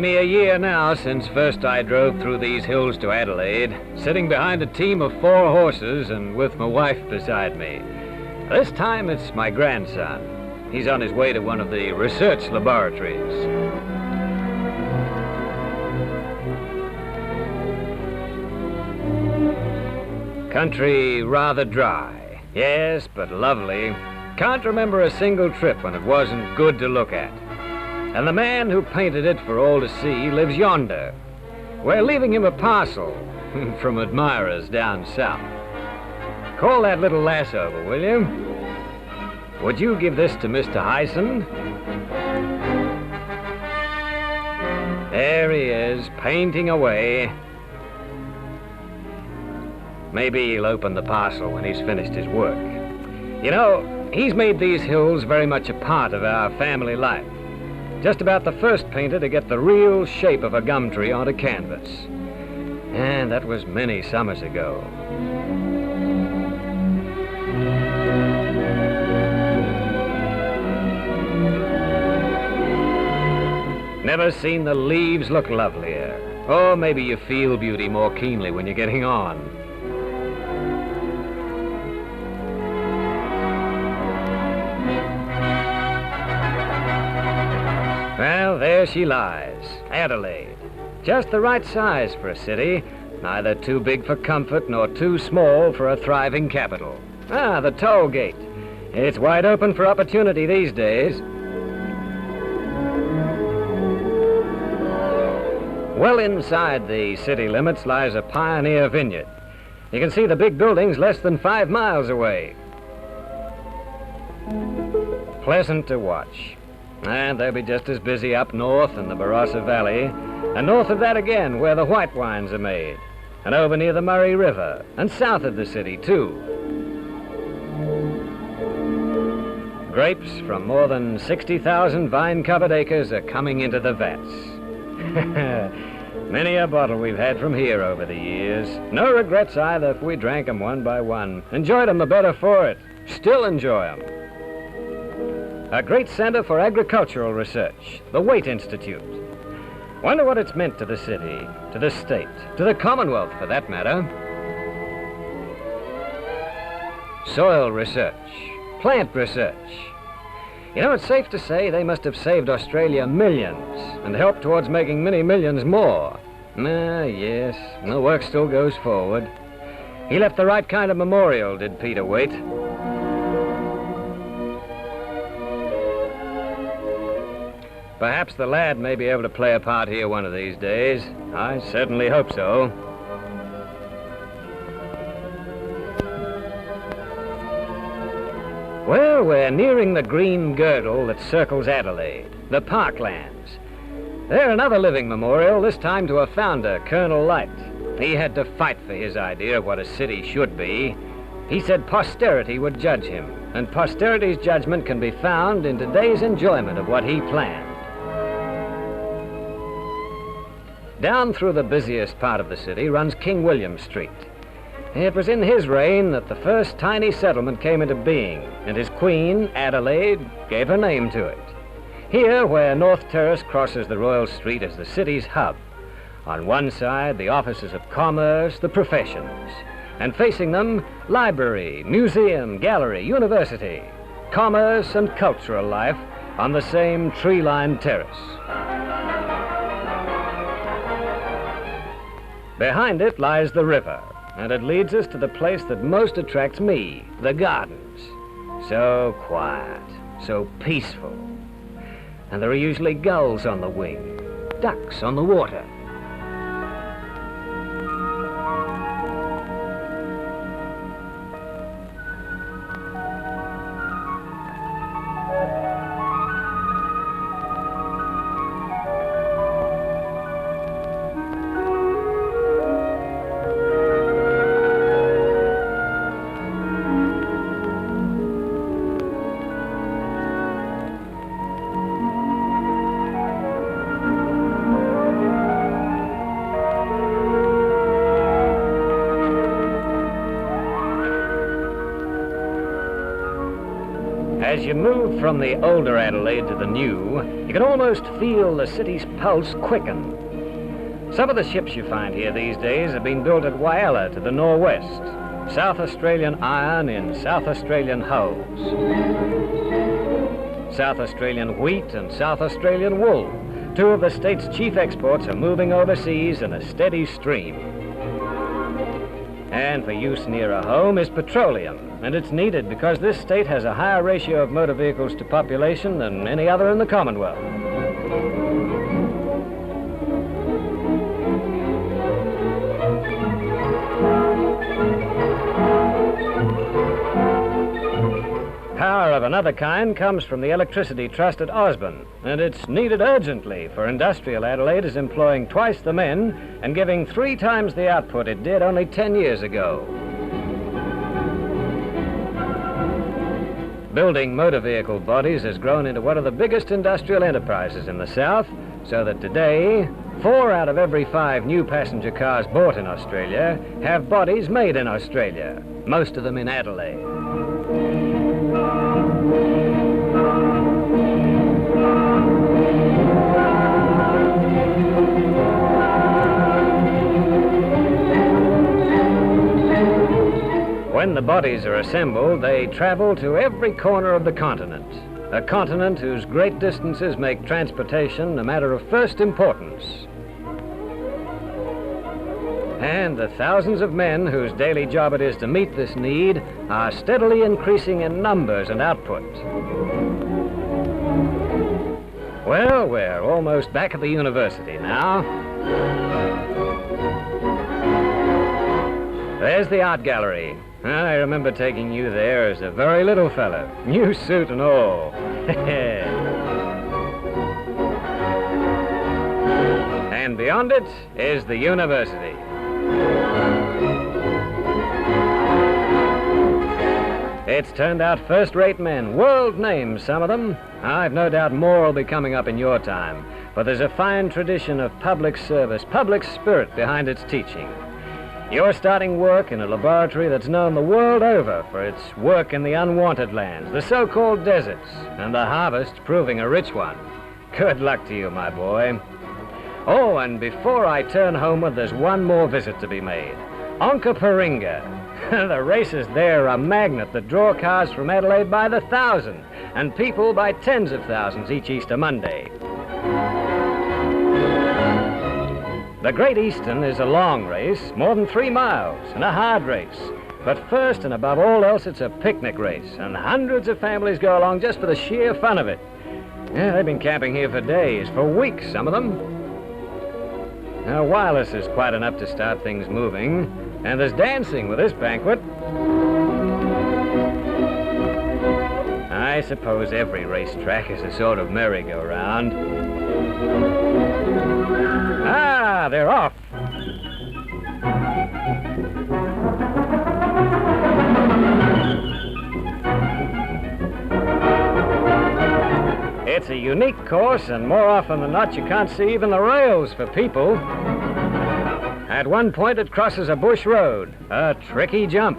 Many a year now since first I drove through these hills to Adelaide, sitting behind a team of 4 horses and with my wife beside me. This time it's my grandson. He's on his way to one of the research laboratories. Country rather dry, yes, but lovely. Can't remember a single trip when it wasn't good to look at. And the man who painted it for all to see lives yonder. We're leaving him a parcel from admirers down south. Call that little lass over, will you? Would you give this to Mr. Heysen? There he is, painting away. Maybe he'll open the parcel when he's finished his work. You know, he's made these hills very much a part of our family life. Just about the first painter to get the real shape of a gum tree onto canvas. And that was many summers ago. Never seen the leaves look lovelier. Or maybe you feel beauty more keenly when you're getting on. Well, there she lies, Adelaide. Just the right size for a city, neither too big for comfort nor too small for a thriving capital. Ah, the toll gate. It's wide open for opportunity these days. Well inside the city limits lies a pioneer vineyard. You can see the big buildings less than 5 miles away. Pleasant to watch. And they'll be just as busy up north in the Barossa Valley, and north of that again, where the white wines are made, and over near the Murray River, and south of the city, too. Grapes from more than 60,000 vine-covered acres are coming into the vats. Many a bottle we've had from here over the years. No regrets either if we drank 'em one by one. Enjoyed 'em the better for it. Still enjoy 'em. A great center for agricultural research, the Waite Institute. Wonder what it's meant to the city, to the state, to the Commonwealth for that matter. Soil research, plant research. You know, it's safe to say they must have saved Australia millions and helped towards making many millions more. Yes, the work still goes forward. He left the right kind of memorial, did Peter Waite. Perhaps the lad may be able to play a part here one of these days. I certainly hope so. Well, we're nearing the green girdle that circles Adelaide, the parklands. There another living memorial, this time to a founder, Colonel Light. He had to fight for his idea of what a city should be. He said posterity would judge him, and posterity's judgment can be found in today's enjoyment of what he planned. Down through the busiest part of the city runs King William Street. It was in his reign that the first tiny settlement came into being, and his queen, Adelaide, gave her name to it. Here, where North Terrace crosses the Royal Street, is the city's hub. On one side, the offices of commerce, the professions, and facing them, library, museum, gallery, university, commerce and cultural life on the same tree-lined terrace. Behind it lies the river, and it leads us to the place that most attracts me, the gardens. So quiet, so peaceful. And there are usually gulls on the wing, ducks on the water. As you move from the older Adelaide to the new, you can almost feel the city's pulse quicken. Some of the ships you find here these days have been built at Whyalla to the northwest, South Australian iron in South Australian hulls, South Australian wheat and South Australian wool. Two of the state's chief exports are moving overseas in a steady stream. And for use nearer home is petroleum, and it's needed because this state has a higher ratio of motor vehicles to population than any other in the Commonwealth. Power of another kind comes from the electricity trust at Osborne, and it's needed urgently, for industrial Adelaide is employing twice the men and giving 3 times the output it did only 10 years ago. Building motor vehicle bodies has grown into one of the biggest industrial enterprises in the South, so that today, 4 out of every 5 new passenger cars bought in Australia have bodies made in Australia, most of them in Adelaide. When the bodies are assembled, they travel to every corner of the continent, a continent whose great distances make transportation a matter of first importance. And the thousands of men whose daily job it is to meet this need are steadily increasing in numbers and output. Well, we're almost back at the university now. There's the art gallery. I remember taking you there as a very little fellow, new suit and all. And beyond it is the university. It's turned out first-rate men, world names, some of them. I've no doubt more will be coming up in your time, but there's a fine tradition of public service, public spirit behind its teaching. You're starting work in a laboratory that's known the world over for its work in the unwanted lands, the so-called deserts, and the harvest proving a rich one. Good luck to you, my boy. Oh, and before I turn homeward, there's one more visit to be made. Onkaparinga. The races there are a magnet that draw cars from Adelaide by the thousand, and people by tens of thousands each Easter Monday. The Great Eastern is a long race, more than 3 miles, and a hard race. But first and above all else, it's a picnic race, and hundreds of families go along just for the sheer fun of it. Yeah, they've been camping here for days, for weeks, some of them. Now, wireless is quite enough to start things moving, and there's dancing with this banquet. I suppose every racetrack is a sort of merry-go-round. Ah, they're off. It's a unique course, and more often than not, you can't see even the rails for people. At one point, it crosses a bush road, a tricky jump.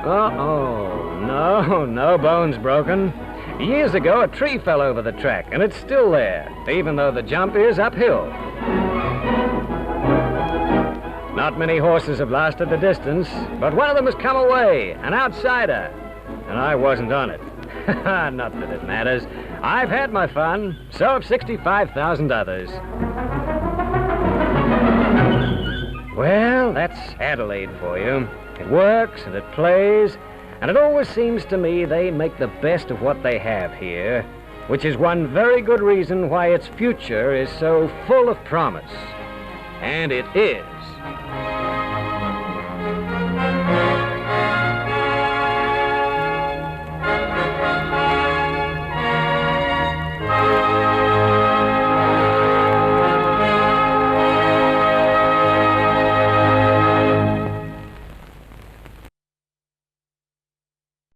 Uh-oh, no bones broken. Years ago, a tree fell over the track, and it's still there, even though the jump is uphill. Not many horses have lasted the distance, but one of them has come away, an outsider, and I wasn't on it. Not that it matters. I've had my fun, so have 65,000 others. Well, that's Adelaide for you. It works and it plays, and it always seems to me they make the best of what they have here, which is one very good reason why its future is so full of promise. And it is.